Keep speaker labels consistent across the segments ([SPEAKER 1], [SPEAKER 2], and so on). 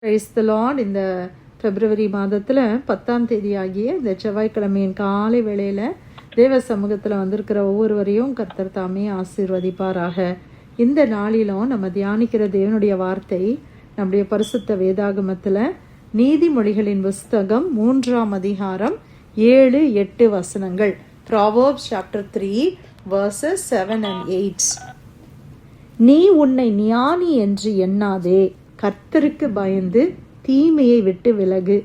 [SPEAKER 1] Praise the Lord. இந்த பிப்ரவரி மாதத்தில் 10ஆம் தேதி ஆகிய இந்த செவ்வாய்க்கிழமையின் காலை வேளையில் தேவ சமூகத்தில் வந்திருக்கிற ஒவ்வொருவரையும் கர்த்தர் தாமே ஆசீர்வதிப்பாராக. இந்த நாளிலும் நம்ம தியானிக்கிற தேவனுடைய வார்த்தை நம்முடைய பரிசுத்த வேதாகமத்தில் நீதிமொழிகளின் புஸ்தகம் 3ஆம் அதிகாரம் 7-8 வசனங்கள். Proverbs chapter 3 verses 7 and 8. நீ உன்னை ஞானி என்று எண்ணாதே, கர்த்தருக்கு பயந்து தீமையை விட்டு விலகு.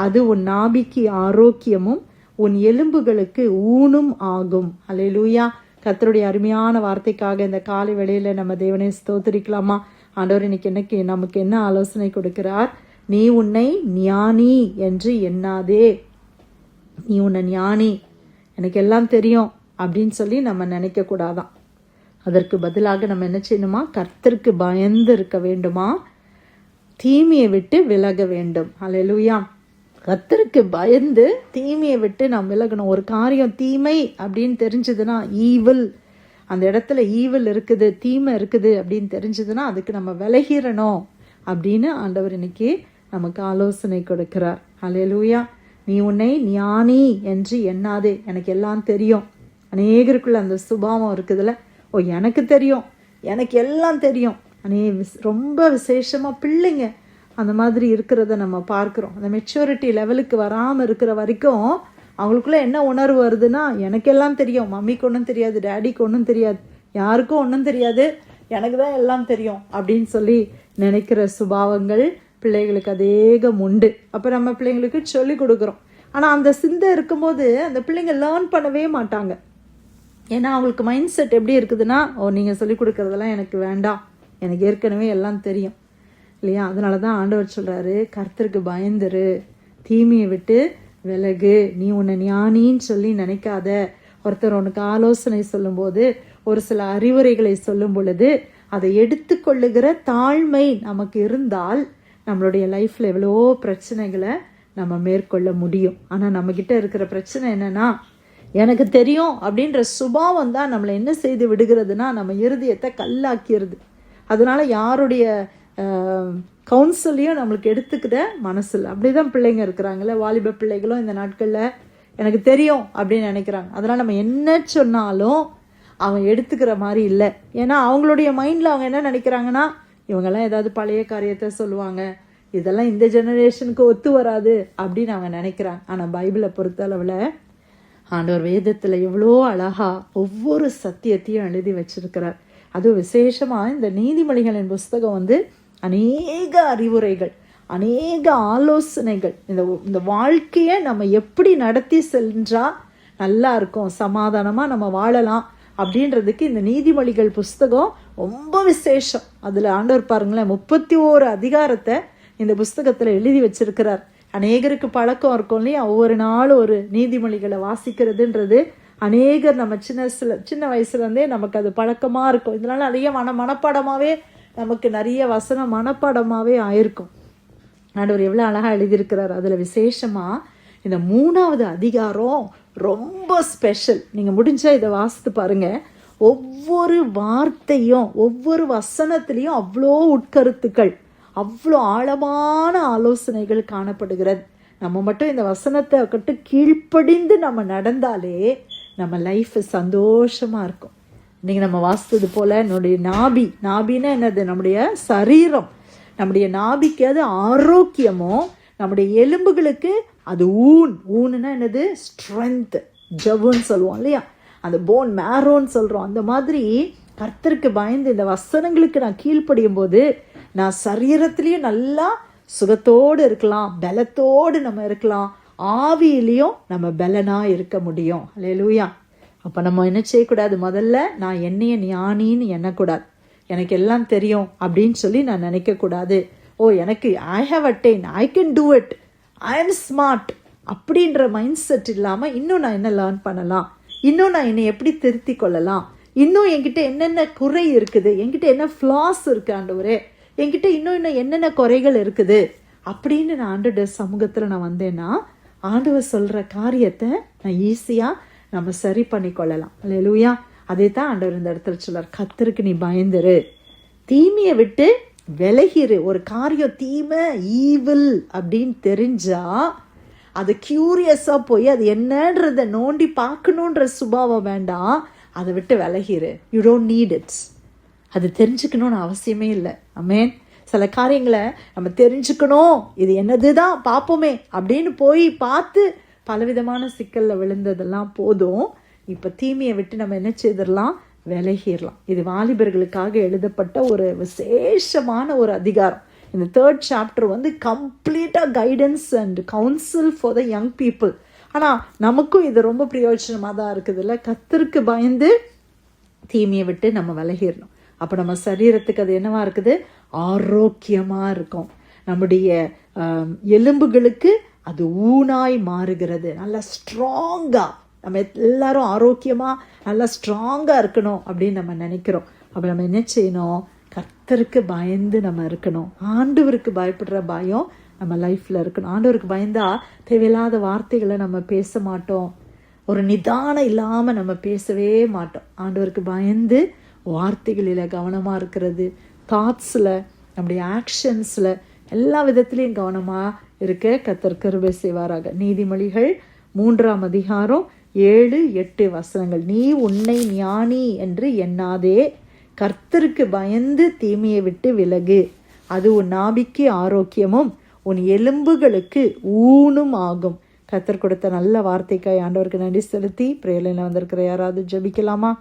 [SPEAKER 1] அது உன் நாபிக்கு ஆரோக்கியமும் உன் எலும்புகளுக்கு ஊனும் ஆகும். அல்லேலூயா. கர்த்தருடைய அருமையான வார்த்தைக்காக இந்த காலை வேளையில நம்ம தேவனை ஸ்தோத்திரிக்கலாமா? ஆண்டவர் இன்னைக்கு நமக்கு என்ன ஆலோசனை கொடுக்கிறார்? நீ உன்னை ஞானி என்று எண்ணாதே. நீ உன்னை ஞானி, எனக்கு எல்லாம் தெரியும் அப்படின்னு சொல்லி நம்ம நினைக்க கூடாதான். அதற்கு பதிலாக நம்ம என்ன செய்யணுமா? கர்த்தருக்கு பயந்து இருக்க வேண்டுமா? தீமையை விட்டு விலக வேண்டும். அல்லேலூயா. கர்த்தருக்கு பயந்து தீமையை விட்டு நாம் விலகணும். ஒரு காரியம் தீமை அப்படின்னு தெரிஞ்சதுன்னா, ஈவில், அந்த இடத்துல ஈவில் இருக்குது, தீமை இருக்குது அப்படின்னு தெரிஞ்சதுன்னா அதுக்கு நம்ம விலகிடணும் அப்படின்னு ஆண்டவர் இன்னைக்கு நமக்கு ஆலோசனை கொடுக்கிறார். அல்லேலூயா. நீ உன்னை ஞானி என்று எண்ணாதே, எனக்கு எல்லாம் தெரியும். அநேகருக்குள்ள அந்த சுபாவம் இருக்குதுல்ல, ஓ எனக்கு தெரியும், எனக்கு எல்லாம் தெரியும். ரொம்ப விசேஷமாக பிள்ளைங்க அந்த மாதிரி இருக்கிறத நம்ம பார்க்குறோம். அந்த மெச்சூரிட்டி லெவலுக்கு வராமல் இருக்கிற வரைக்கும் அவங்களுக்குள்ள என்ன உணர்வு வருதுன்னா, எனக்கெல்லாம் தெரியும், மம்மிக்கு ஒன்றும் தெரியாது, டேடிக்கு ஒன்றும் தெரியாது, யாருக்கும் ஒன்றும் தெரியாது, எனக்கு தான் எல்லாம் தெரியும் அப்படின்னு சொல்லி நினைக்கிற சுபாவங்கள் பிள்ளைகளுக்கு அதேகம் உண்டு. அப்போ நம்ம பிள்ளைங்களுக்கு சொல்லி கொடுக்குறோம். ஆனால் அந்த சிந்தை இருக்கும்போது அந்த பிள்ளைங்க லேர்ன் பண்ணவே மாட்டாங்க. ஏன்னா அவங்களுக்கு மைண்ட் செட் எப்படி இருக்குதுன்னா, ஓ நீங்கள் சொல்லி கொடுக்குறதெல்லாம் எனக்கு வேண்டாம், எனக்கு ஏற்கனவே எல்லாம் தெரியும் இல்லையா? அதனால தான் ஆண்டவர் சொல்கிறாரு, கர்த்தருக்கு பயந்துரு, தீமையை விட்டு விலகு. நீ உன்னை ஞானின்னு சொல்லி நினைக்காத. ஒருத்தர் உனக்கு ஆலோசனை சொல்லும்போது, ஒரு சில அறிவுரைகளை சொல்லும் பொழுது அதை எடுத்துக்கொள்ளுகிற தாழ்மை நமக்கு இருந்தால் நம்மளுடைய லைஃப்பில் எவ்வளோ பிரச்சனைகளை நம்ம மேற்கொள்ள முடியும். ஆனால் நம்மக்கிட்ட இருக்கிற பிரச்சனை என்னென்னா, எனக்கு தெரியும் அப்படின்ற சுபாவம் தான் நம்மளை என்ன செய்து விடுகிறதுனா, நம்ம இருதயத்தை கல்லாக்கிடுது. அதனால யாருடைய கவுன்சிலையும் நம்மளுக்கு எடுத்துக்கிற மனசில் அப்படிதான் பிள்ளைங்க இருக்கிறாங்களே, வாலிப பிள்ளைகளும் இந்த நாட்களில் எனக்கு தெரியும் அப்படின்னு நினைக்கிறாங்க. அதனால் நம்ம என்ன சொன்னாலும் அவங்க எடுத்துக்கிற மாதிரி இல்லை. ஏன்னா அவங்களுடைய மைண்டில் அவங்க என்ன நினைக்கிறாங்கன்னா, இவங்கெல்லாம் ஏதாவது பழைய காரியத்தை சொல்லுவாங்க, இதெல்லாம் இந்த ஜெனரேஷனுக்கு ஒத்து வராது அப்படின்னு அவங்க நினைக்கிறாங்க. ஆனால் பைபிளை பொறுத்தளவில் ஆண்டவர் வேதத்தில் எவ்வளோ அழகா ஒவ்வொரு சத்தியத்தையும் எழுதி வச்சிருக்கிறார். அதுவும் விசேஷமாக இந்த நீதிமொழிகளின் புஸ்தகம் அநேக அறிவுரைகள், அநேக ஆலோசனைகள், இந்த வாழ்க்கையை நம்ம எப்படி நடத்தி சென்றா நல்லா இருக்கும், சமாதானமாக நம்ம வாழலாம் அப்படின்றதுக்கு இந்த நீதிமொழிகள் புஸ்தகம் ரொம்ப விசேஷம். அதில் ஆண்டவர் பாருங்களேன், 31 அதிகாரத்தை இந்த புஸ்தகத்தில் எழுதி வச்சிருக்கிறார். அநேகருக்கு பழக்கம் இருக்கும் இல்லையா, ஒவ்வொரு நாளும் ஒரு நீதிமொழிகளை வாசிக்கிறதுன்றது. அநேகர் நம்ம சின்ன வயசுலேருந்தே நமக்கு அது பழக்கமாக இருக்கும். இதனால நிறைய மனப்பாடமாகவே நமக்கு நிறைய வசனம் மனப்பாடமாகவே ஆயிருக்கும். ஆண்டவர் எவ்வளோ அழகாக எழுதியிருக்கிறார். அதில் விசேஷமாக இந்த 3ஆவது அதிகாரம் ரொம்ப ஸ்பெஷல். நீங்கள் முடிஞ்சால் இதை வாசித்து பாருங்கள். ஒவ்வொரு வார்த்தையும் ஒவ்வொரு வசனத்துலேயும் அவ்வளோ உட்கருத்துக்கள், அவ்வளோ ஆழமான ஆலோசனைகள் காணப்படுகிறது. நம்ம மட்டும் இந்த வசனத்தை கட்டு கீழ்ப்படிந்து நம்ம நடந்தாலே நம்ம லைஃப் சந்தோஷமாக இருக்கும். இன்றைக்கி நம்ம வாசித்தது போல் நம்முடைய நாபின்னா என்னது? நம்முடைய சரீரம். நம்முடைய நாபிக்கு அது ஆரோக்கியமும், நம்முடைய எலும்புகளுக்கு அது ஊனுன்னா என்னது? ஸ்ட்ரென்த், ஜவ்வுன்னு சொல்லுவோம் இல்லையா, அந்த போன் மேரோன்னு சொல்கிறோம். அந்த மாதிரி கர்த்தருக்கு பயந்து இந்த வசனங்களுக்கு நான் கீழ்ப்படியும் போது நான் சரீரத்திலையும் நல்லா சுகத்தோடு இருக்கலாம், பலத்தோடு நம்ம இருக்கலாம், ஆவியிலையும் நம்ம பலனாக இருக்க முடியும். அல்லேலூயா. அப்போ நம்ம என்ன செய்யக்கூடாது? முதல்ல நான் என்னைய ஞானின்னு எண்ணக்கூடாது, எனக்கு எல்லாம் தெரியும் அப்படின்னு சொல்லி நான் நினைக்கக்கூடாது. ஓ எனக்கு I have attain, I can do it, I am smart அப்படின்ற மைண்ட் செட் இல்லாமல் இன்னும் நான் என்ன லேர்ன் பண்ணலாம், இன்னும் நான் என்னை எப்படி திருத்தி கொள்ளலாம், இன்னும் என்கிட்ட என்னென்ன குறை இருக்குது, என்கிட்ட என்ன ஃப்ளாஸ் இருக்குது ஆண்டவரே, என்கிட்ட இன்னும் என்னென்ன குறைகள் இருக்குது அப்படின்னு நான் ஆண்டவர் சமூகத்தில் நான் வந்தேன்னா ஆண்டவர் சொல்கிற காரியத்தை நான் ஈஸியாக நம்ம சரி பண்ணி கொள்ளலாம். அல்லேலூயா. அதே தான் ஆண்டவர் இந்த இடத்துல சொல்றார், கர்த்தருக்கு நீ பயந்துரு, தீமையை விட்டு விலகிரு. ஒரு காரியம் தீமை, ஈவில் அப்படின்னு தெரிஞ்சா அது கியூரியஸாக போய் அது என்னன்றதை நோண்டி பார்க்கணுன்ற சுபாவம் வேண்டாம். அதை விட்டு விலகிரு. You don't need its. அது தெரிஞ்சுக்கணும்னு அவசியமே இல்லை. ஆமென். சில காரியங்களை நம்ம தெரிஞ்சுக்கணும், இது என்னது தான் பார்ப்போமே அப்படின்னு போய் பார்த்து பலவிதமான சிக்கலில் விழுந்ததெல்லாம் போதும். இப்போ தீமையை விட்டு நம்ம என்ன செய்திடலாம்? விலகிடலாம். இது வாலிபர்களுக்காக எழுதப்பட்ட ஒரு விசேஷமான ஒரு அதிகாரம். இந்த 3rd chapter வந்து கம்ப்ளீட்டாக guidance and council for the young people. ஆனால் நமக்கும் இது ரொம்ப பிரயோஜனமாக தான் இருக்குது இல்லை? கர்த்தருக்கு பயந்து தீமையை விட்டு நம்ம விலகிடணும். அப்போ நம்ம சரீரத்துக்கு அது என்னவா இருக்குது? ஆரோக்கியமாக இருக்கும். நம்முடைய எலும்புகளுக்கு அது ஊனாய் மாறுகிறது. நல்லா ஸ்ட்ராங்காக நம்ம எல்லாரும் ஆரோக்கியமாக நல்லா ஸ்ட்ராங்காக இருக்கணும் அப்படின்னு நம்ம நினைக்கிறோம். அப்போ நம்ம என்ன செய்யணும்? கர்த்தருக்கு பயந்து நம்ம இருக்கணும். ஆண்டவருக்கு பயப்படுற பயம் நம்ம லைஃப்பில் இருக்கணும். ஆண்டவருக்கு பயந்தா தேவையில்லாத வார்த்தைகளை நம்ம பேச மாட்டோம். ஒரு நிதானம் இல்லாமல் நம்ம பேசவே மாட்டோம். ஆண்டவருக்கு பயந்து வார்த்தைகளில் கவனமாக இருக்கிறது, தாட்ஸில், நம்முடைய ஆக்ஷன்ஸில், எல்லா விதத்துலேயும் கவனமாக இருக்க கர்த்தர் கிருபை செய்வாராக. நீதிமொழிகள் 3ஆம் அதிகாரம் 7-8 வசனங்கள். நீ உன்னை ஞானி என்று எண்ணாதே, கர்த்தருக்கு பயந்து தீமையை விட்டு விலகு. அது உன் நாபிக்கு ஆரோக்கியமும் உன் எலும்புகளுக்கு ஊனும் ஆகும். கர்த்தர் கொடுத்த நல்ல வார்த்தைக்காய் ஆண்டவருக்கு நன்றி செலுத்தி பிரேயரில் வந்திருக்கிற யாராவது ஜெபிக்கலாமா?